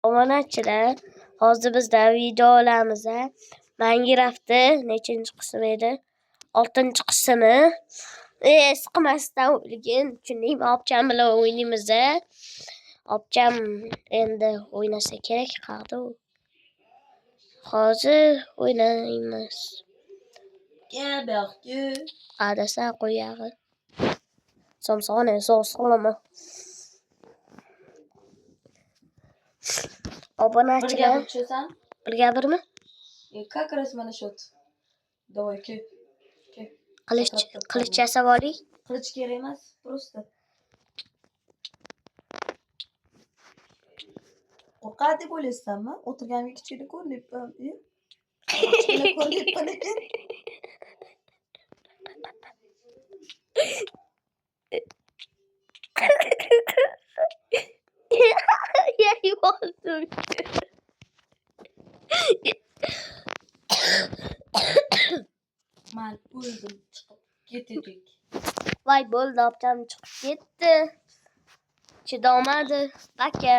Omonachilar, hozir bizda video olamiz. Minecraft'da nechinchi qism edi? 6-qismi. Siqmasdan o'yligin, tushundingmi? Opcham bilan o'ynaymiz. Opcham endi o'ynasa kerak qadi u. Hozir o'ynaymiz. Adasa qo'yag'i. Somsoni so'sqilimi? Obunachilar. Birga birmi? Как раз mana shu. Давай, ke. Qilich yasab oling. Qilich kerak emas, просто. Qo'rqadi deb o'ylaysanmi? O'tirganimga kichkina ko'rinibman. Kichkina ko'rinibman ekan. Oldim. Men o'ldim, chiqib ketdik. Voy bo'ldi, opcham chiqib ketdi. Chidolmadi. Aka.